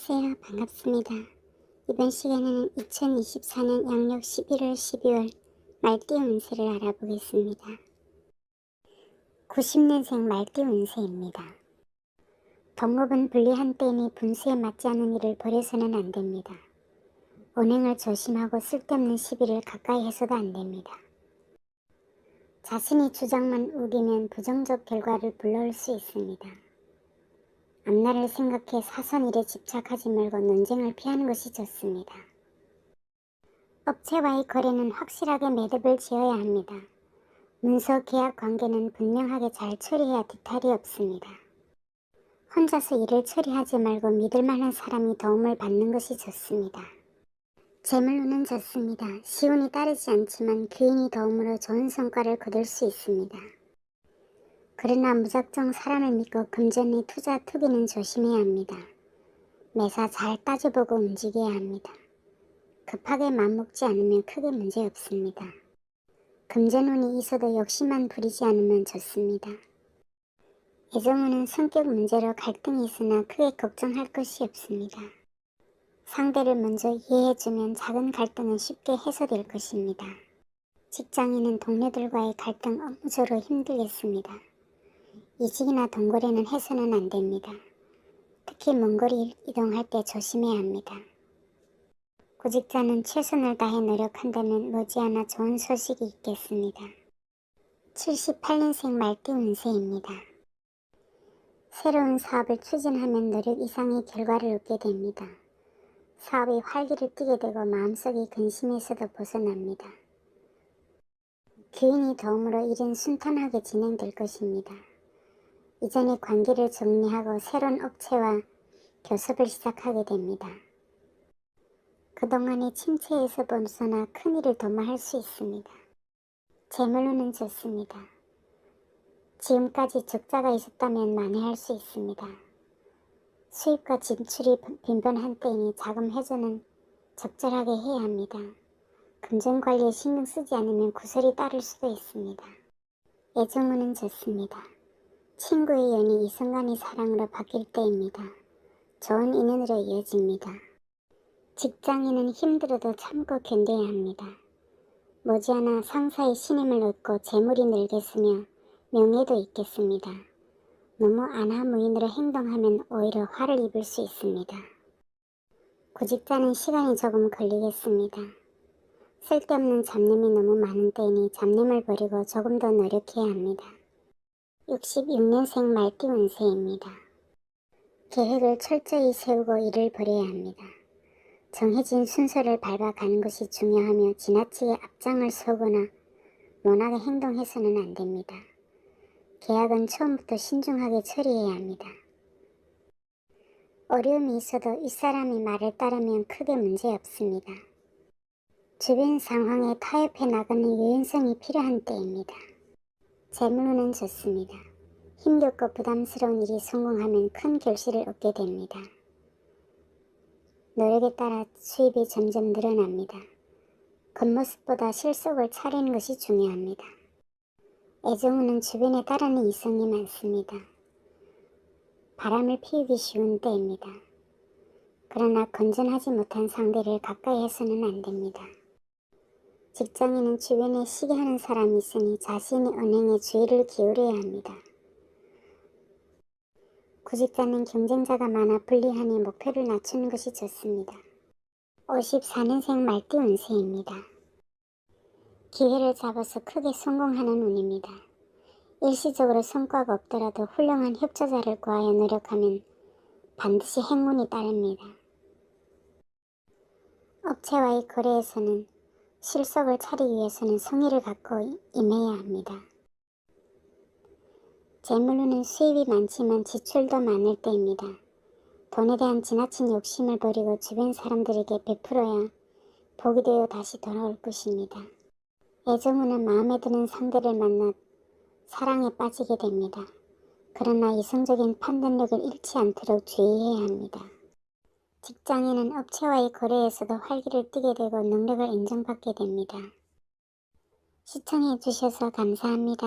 안녕하세요. 반갑습니다. 이번 시간에는 2024년 양력 11월 12월 말띠 운세를 알아보겠습니다. 90년생 말띠 운세입니다. 덕목은 불리한 때이니 분수에 맞지 않은 일을 벌여서는 안됩니다. 언행을 조심하고 쓸데없는 시비를 가까이 해서도 안됩니다. 자신이 주장만 우기면 부정적 결과를 불러올 수 있습니다. 앞날을 생각해 사소한 일에 집착하지 말고 논쟁을 피하는 것이 좋습니다. 업체와의 거래는 확실하게 매듭을 지어야 합니다. 문서 계약 관계는 분명하게 잘 처리해야 뒤탈이 없습니다. 혼자서 일을 처리하지 말고 믿을 만한 사람이 도움을 받는 것이 좋습니다. 재물운은 좋습니다. 시운이 따르지 않지만 귀인이 도움으로 좋은 성과를 거둘 수 있습니다. 그러나 무작정 사람을 믿고 금전에 투자 투기는 조심해야 합니다. 매사 잘 따져보고 움직여야 합니다. 급하게 맘먹지 않으면 크게 문제없습니다. 금전운이 있어도 욕심만 부리지 않으면 좋습니다. 애정운은 성격 문제로 갈등이 있으나 크게 걱정할 것이 없습니다. 상대를 먼저 이해해주면 작은 갈등은 쉽게 해소될 것입니다. 직장인은 동료들과의 갈등 업무적으로 힘들겠습니다. 이직이나 동거래는 해서는 안됩니다. 특히 먼거리 이동할 때 조심해야 합니다. 구직자는 최선을 다해 노력한다면 머지않아 좋은 소식이 있겠습니다. 78년생 말띠 운세입니다. 새로운 사업을 추진하면 노력 이상의 결과를 얻게 됩니다. 사업이 활기를 띠게 되고 마음속의 근심에서도 벗어납니다. 귀인이 도움으로 일은 순탄하게 진행될 것입니다. 이전의 관계를 정리하고 새로운 업체와 교섭을 시작하게 됩니다. 그동안의 침체에서 벗어나 큰일을 도모할 수 있습니다. 재물운은 좋습니다. 지금까지 적자가 있었다면 만회할 수 있습니다. 수입과 진출이 빈번한 때이니 자금 회전은 적절하게 해야 합니다. 금전관리에 신경 쓰지 않으면 구설이 따를 수도 있습니다. 애정운은 좋습니다. 친구의 연이 이성간의 사랑으로 바뀔 때입니다. 좋은 인연으로 이어집니다. 직장인은 힘들어도 참고 견뎌야 합니다. 머지않아 상사의 신임을 얻고 재물이 늘겠으며 명예도 있겠습니다. 너무 안하무인으로 행동하면 오히려 화를 입을 수 있습니다. 구직자는 시간이 조금 걸리겠습니다. 쓸데없는 잡념이 너무 많은 때이니 잡념을 버리고 조금 더 노력해야 합니다. 66년생 말띠 운세입니다. 계획을 철저히 세우고 일을 벌여야 합니다. 정해진 순서를 밟아가는 것이 중요하며 지나치게 앞장을 서거나 모나게 행동해서는 안됩니다. 계약은 처음부터 신중하게 처리해야 합니다. 어려움이 있어도 윗사람의 말을 따르면 크게 문제없습니다. 주변 상황에 타협해 나가는 유연성이 필요한 때입니다. 재물운은 좋습니다. 힘겹고 부담스러운 일이 성공하면 큰 결실을 얻게 됩니다. 노력에 따라 수입이 점점 늘어납니다. 겉모습보다 실속을 차리는 것이 중요합니다. 애정운은 주변에 따르는 이성이 많습니다. 바람을 피우기 쉬운 때입니다. 그러나 건전하지 못한 상대를 가까이 해서는 안됩니다. 직장인은 주변에 시기하는 사람이 있으니 자신의 언행에 주의를 기울여야 합니다. 구직자는 경쟁자가 많아 불리하니 목표를 낮추는 것이 좋습니다. 54년생 말띠 운세입니다. 기회를 잡아서 크게 성공하는 운입니다. 일시적으로 성과가 없더라도 훌륭한 협조자를 구하여 노력하면 반드시 행운이 따릅니다. 업체와의 거래에서는 실속을 차리기 위해서는 성의를 갖고 임해야 합니다. 재물로는 수입이 많지만 지출도 많을 때입니다. 돈에 대한 지나친 욕심을 버리고 주변 사람들에게 베풀어야 복이 되어 다시 돌아올 것입니다. 애정운은 마음에 드는 상대를 만나 사랑에 빠지게 됩니다. 그러나 이성적인 판단력을 잃지 않도록 주의해야 합니다. 직장인은 업체와의 거래에서도 활기를 띠게 되고 능력을 인정받게 됩니다. 시청해 주셔서 감사합니다.